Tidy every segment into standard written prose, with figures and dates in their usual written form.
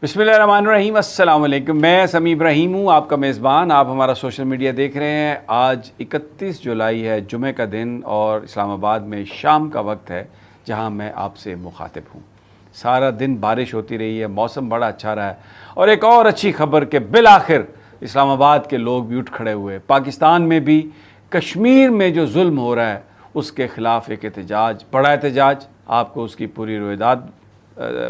बिस्मिल्लाहिर्रहमानिर्रहीम, अस्सलाम वालेकुम। मैं समी इब्राहिम हूँ, आपका मेज़बान। आप हमारा सोशल मीडिया देख रहे हैं। आज 31 जुलाई है, जुमे का दिन, और इस्लामाबाद में शाम का वक्त है जहाँ मैं आपसे मुखातिब हूँ। सारा दिन बारिश होती रही है, मौसम बड़ा अच्छा रहा है, और एक और अच्छी खबर कि बिलाखिर इस्लामाबाद के लोग भी उठ खड़े हुए। पाकिस्तान में भी कश्मीर में जो जुल्म हो रहा है उसके ख़िलाफ़ एक एहतजाज, बड़ा एहतजाज। आपको उसकी पूरी रोयदाद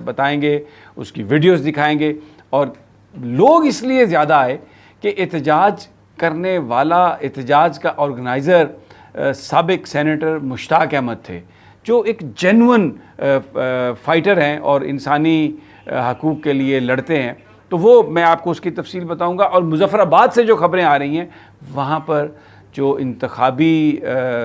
बताएंगे, उसकी वीडियोस दिखाएंगे। और लोग इसलिए ज़्यादा आए कि एहतजाज करने वाला, एहतजाज का ऑर्गेनाइज़र साबिक सेनेटर मुश्ताक अहमद थे, जो एक जेन्युइन फ़ाइटर हैं और इंसानी हकूक़ के लिए लड़ते हैं। तो वो मैं आपको उसकी तफसील बताऊंगा। और मुज़फ़्फ़राबाद से जो ख़बरें आ रही हैं, वहाँ पर जो इंतखाबी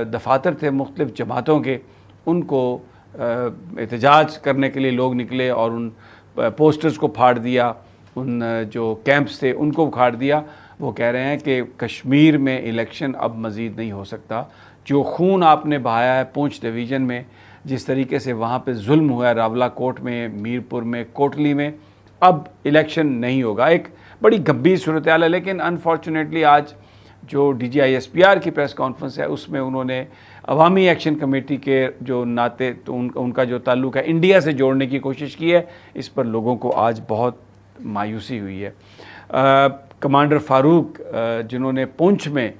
दफातर थे मुख्तलिफ़ जमातों के, उनको एहतजाज करने के लिए लोग निकले और उन पोस्टर्स को फाड़ दिया, उन जो कैंप्स थे उनको उखाड़ दिया। वो कह रहे हैं कि कश्मीर में इलेक्शन अब मज़ीद नहीं हो सकता। जो खून आपने बहाया है पूंछ डिवीज़न में, जिस तरीके से वहाँ पे जुल्म हुआ है रावला कोट में, मीरपुर में, कोटली में, अब इलेक्शन नहीं होगा। एक बड़ी गंभीर सूरत हाल है। लेकिन अनफॉर्चुनेटली आज जो DGISPR की प्रेस कॉन्फ्रेंस है, उसमें उन्होंने अवामी एक्शन कमेटी के जो नाते, तो उनका जो ताल्लुक़ है इंडिया से जोड़ने की कोशिश की है। इस पर लोगों को आज बहुत मायूसी हुई है। कमांडर फ़ारूक, जिन्होंने पुंछ में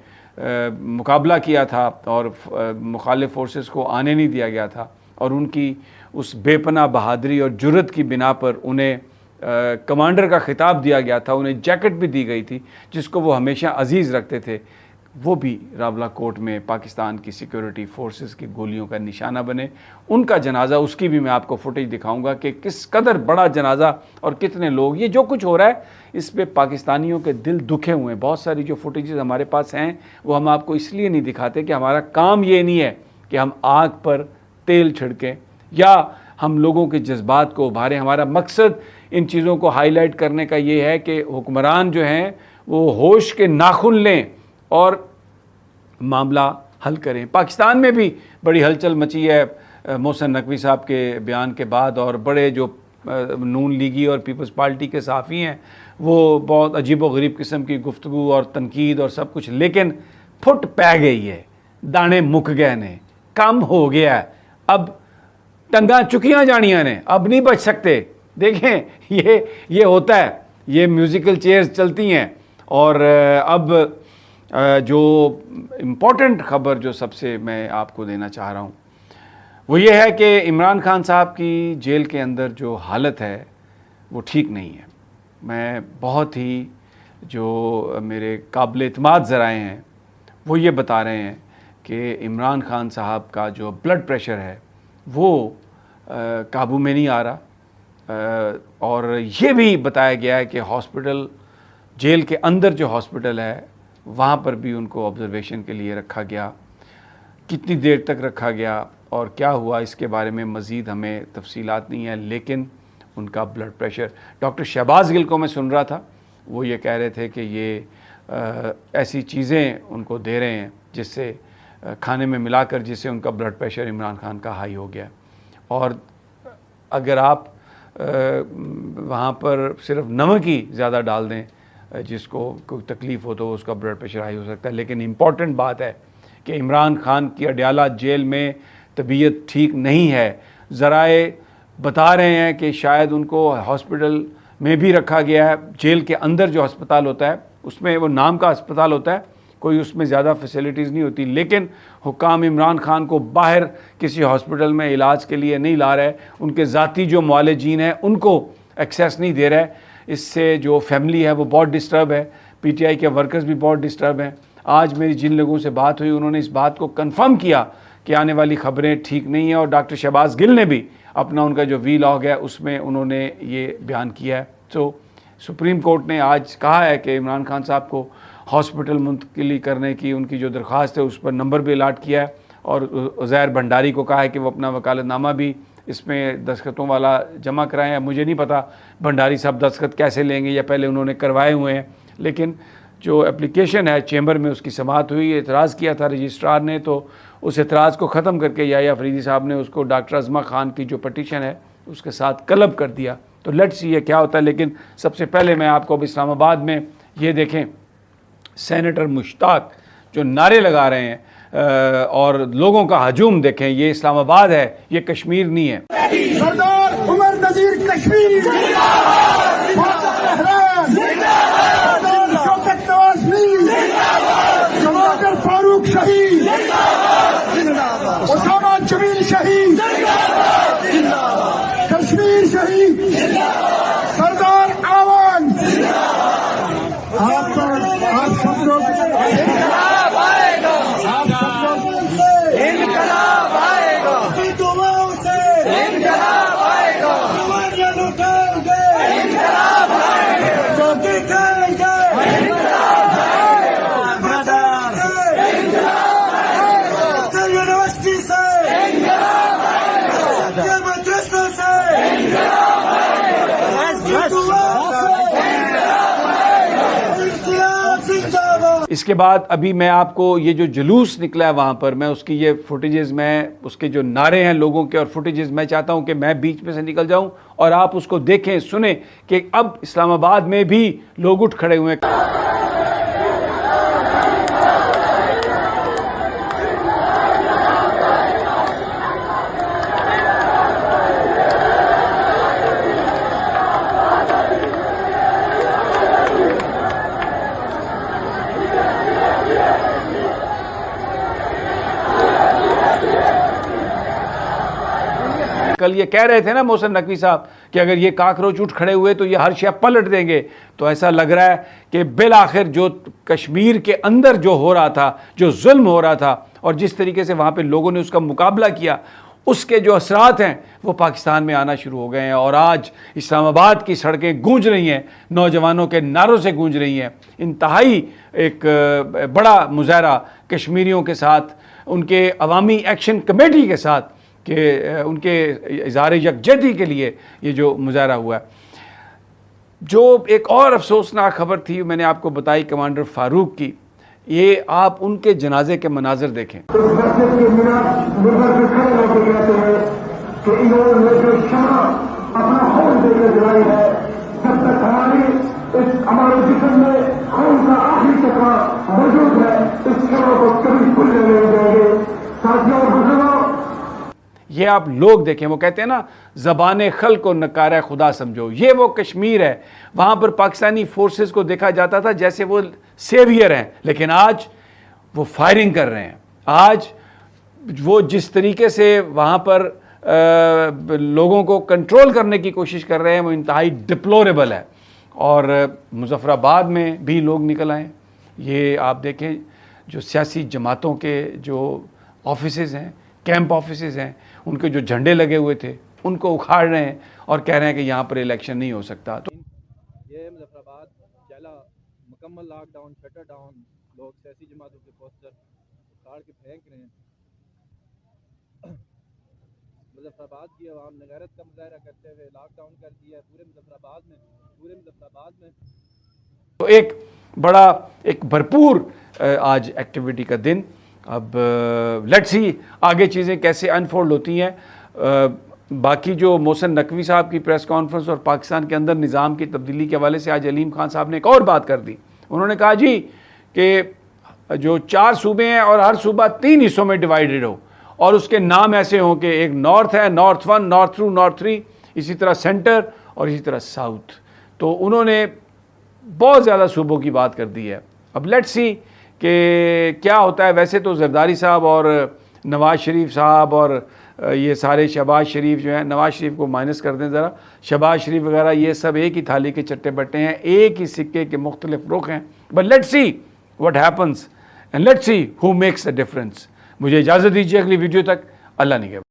मुकाबला किया था और मुखालिफ फोर्सेस को आने नहीं दिया गया था, और उनकी उस बेपनाह बहादुरी और जुर्रत की बिना पर उन्हें कमांडर का खिताब दिया गया था, उन्हें जैकेट भी दी गई थी जिसको वो हमेशा अजीज़ रखते थे, वो भी रावला कोट में पाकिस्तान की सिक्योरिटी फोर्सेस की गोलियों का निशाना बने। उनका जनाजा, उसकी भी मैं आपको फुटेज दिखाऊंगा कि किस कदर बड़ा जनाजा और कितने लोग, ये जो कुछ हो रहा है इस पे पाकिस्तानियों के दिल दुखे हुए हैं। बहुत सारी जो फुटेजेस हमारे पास हैं वो हम आपको इसलिए नहीं दिखाते कि हमारा काम ये नहीं है कि हम आग पर तेल छिड़कें या हम लोगों के जज्बात को उभारें। हमारा मकसद इन चीज़ों को हाईलाइट करने का ये है कि हुक्मरान जो हैं वो होश के नाखून लें और मामला हल करें। पाकिस्तान में भी बड़ी हलचल मची है मोहसिन नकवी साहब के बयान के बाद, और बड़े जो नून लीगी और पीपल्स पार्टी के साफ़ी हैं वो बहुत अजीब व गरीब किस्म की गुफ्तगू और तनकीद और सब कुछ। लेकिन फुट पै गई है, दाने मुक गए ने, कम हो गया है, अब टंगा चुकियाँ जानियाँ ने, अब नहीं बच सकते। देखें ये होता है, ये म्यूज़िकल चेयर्स चलती हैं। और अब जो इम्पोर्टेंट ख़बर जो सबसे मैं आपको देना चाह रहा हूँ वो ये है कि इमरान खान साहब की जेल के अंदर जो हालत है वो ठीक नहीं है। मैं बहुत ही जो मेरे काबिल एतमाद ज़राए हैं वो ये बता रहे हैं कि इमरान खान साहब का जो ब्लड प्रेशर है वो काबू में नहीं आ रहा। और ये भी बताया गया है कि हॉस्पिटल, जेल के अंदर जो हॉस्पिटल है वहाँ पर भी उनको ऑब्जर्वेशन के लिए रखा गया। कितनी देर तक रखा गया और क्या हुआ इसके बारे में मज़ीद हमें तफसीलात नहीं है। लेकिन उनका blood pressure, doctor Shahbaz Gill को मैं सुन रहा था, वो ये कह रहे थे कि ये ऐसी चीज़ें उनको दे रहे हैं जिससे खाने में मिलाकर, जिससे उनका ब्लड प्रेशर इमरान खान का हाई हो गया। और अगर आप वहाँ पर सिर्फ नमक ही ज़्यादा डाल दें, जिसको कोई तकलीफ़ हो तो उसका ब्लड प्रेशर हाई हो सकता है। लेकिन इम्पॉर्टेंट बात है कि इमरान खान की अडयाला जेल में तबीयत ठीक नहीं है। ज़राए बता रहे हैं कि शायद उनको हॉस्पिटल में भी रखा गया है। जेल के अंदर जो अस्पताल होता है उसमें, वो नाम का अस्पताल होता है, कोई उसमें ज़्यादा फैसिलिटीज़ नहीं होती। लेकिन हुक्काम इमरान खान को बाहर किसी हॉस्पिटल में इलाज के लिए नहीं ला रहे, उनके ज़ाती जो मुआलिजीन हैं उनको एक्सेस नहीं दे रहे। इससे जो फैमिली है वो बहुत डिस्टर्ब है, PTI के वर्कर्स भी बहुत डिस्टर्ब हैं। आज मेरी जिन लोगों से बात हुई उन्होंने इस बात को कंफर्म किया कि आने वाली ख़बरें ठीक नहीं हैं। और डॉक्टर शहबाज गिल ने भी अपना, उनका जो वीलॉग है उसमें उन्होंने ये बयान किया है। तो सुप्रीम कोर्ट ने आज कहा है कि इमरान खान साहब को हॉस्पिटल मुंतकिली करने की उनकी जो दरख्वास्त है उस पर नंबर भी अलाट किया है। और उज़ैर भंडारी को कहा है कि वो अपना वकालतनामा भी इसमें दस्तखतों वाला जमा कराएं। मुझे नहीं पता भंडारी साहब दस्तखत कैसे लेंगे या पहले उन्होंने करवाए हुए हैं। लेकिन जो एप्लीकेशन है चैम्बर में उसकी समाअत हुई, एतराज़ किया था रजिस्ट्रार ने, तो उस एतराज़ को ख़त्म करके याह्या अफरीदी साहब ने उसको डॉक्टर अज़मा खान की जो पटिशन है उसके साथ कलब कर दिया। तो लेट्स सी ये क्या होता है। लेकिन सबसे पहले मैं आपको अब इस्लामाबाद में ये देखें, सेनेटर मुश्ताक जो नारे लगा रहे हैं और लोगों का हजूम देखें। ये इस्लामाबाद है, ये कश्मीर नहीं है। सरदार उमर नजीर कश्मीर, शौकत नवाज मीर, जवाहर फारूक शहीद, उसामा जमील शहीद, कश्मीर शहीद, सरदार आवान। आप सब लोग इसके बाद अभी मैं आपको ये जो जुलूस निकला है वहाँ पर, मैं उसकी ये फुटेजेस, मैं उसके जो नारे हैं लोगों के और फुटेजेस, मैं चाहता हूँ कि मैं बीच में से निकल जाऊँ और आप उसको देखें, सुने कि अब इस्लामाबाद में भी लोग उठ खड़े हुए हैं। कल ये कह रहे थे ना मोहसिन नकवी साहब कि अगर ये काकरोच उठ खड़े हुए तो ये हर शय पलट देंगे। तो ऐसा लग रहा है कि बिल आखिर जो कश्मीर के अंदर जो हो रहा था, जो जुल्म हो रहा था और जिस तरीके से वहाँ पे लोगों ने उसका मुकाबला किया, उसके जो असरात हैं वो पाकिस्तान में आना शुरू हो गए हैं। और आज इस्लामाबाद की सड़कें गूंज रही हैं, नौजवानों के नारों से गूंज रही हैं। इंतहाई एक बड़ा मुजाहरा कश्मीरियों के साथ, उनके अवामी एक्शन कमेटी के साथ, कि उनके इज़हार यकजहती के लिए ये जो मुजाहरा हुआ है। जो एक और अफसोसनाक खबर थी मैंने आपको बताई कमांडर फारूक की, ये आप उनके जनाजे के मनाजिर देखें। हमारे जिस्म में खून का आखिरी टुकड़ा मौजूद है, इस शमो को कभी भूलने नहीं देंगे। साथियों और बुजुर्गों, ये आप लोग देखें, वो कहते हैं ना, ज़बान खल को नकार खुदा समझो। ये वो कश्मीर है, वहाँ पर पाकिस्तानी फोर्सेस को देखा जाता था जैसे वो सेवियर हैं, लेकिन आज वो फायरिंग कर रहे हैं। आज वो जिस तरीके से वहाँ पर लोगों को कंट्रोल करने की कोशिश कर रहे हैं वो इंतहाई डिप्लोरेबल है। और मुजफ्फराबाद में भी लोग निकल आए। ये आप देखें, जो सियासी जमातों के जो ऑफिसेज़ हैं, कैंप ऑफिसेज़ हैं, उनके जो झंडे लगे हुए थे उनको उखाड़ रहे हैं और कह रहे हैं कि यहाँ पर इलेक्शन नहीं हो सकता। तो ये मुजफ्फराबाद जिला मुकम्मल लॉकडाउन, शटर डाउन, लोग सियासी जमातों के पोस्टर उखाड़ के फेंक रहे हैं। मुजफ्फराबाद की आवाम ने गैरत का मुजाहरा करते हुए लॉकडाउन कर दिया है पूरे मुजफ्फराबाद में। तो एक बड़ा, एक भरपूर आज एक्टिविटी का दिन। अब लेट्स सी आगे चीज़ें कैसे अनफोल्ड होती हैं। बाकी जो मोहसिन नकवी साहब की प्रेस कॉन्फ्रेंस और पाकिस्तान के अंदर निज़ाम की तब्दीली के हवाले से आज अलीम खान साहब ने एक और बात कर दी। उन्होंने कहा जी कि जो 4 सूबे हैं और हर सूबा 3 हिस्सों में डिवाइडेड हो और उसके नाम ऐसे हों कि एक नॉर्थ है, नॉर्थ 1, नॉर्थ 2, नॉर्थ 3, इसी तरह सेंटर और इसी तरह साउथ। तो उन्होंने बहुत ज़्यादा सूबों की बात कर दी है। अब लेट्स सी कि क्या होता है। वैसे तो जरदारी साहब और नवाज़ शरीफ साहब और ये सारे, शहबाज शरीफ जो है, नवाज़ शरीफ को माइनस कर दें ज़रा, शहबाज शरीफ वगैरह, ये सब एक ही थाली के चट्टे बट्टे हैं, एक ही सिक्के के मुख्तलिफ रुख हैं। But let's see what happens and let's see who makes a difference. मुझे इजाज़त दीजिए अगली वीडियो तक। अल्लाह निगहबान।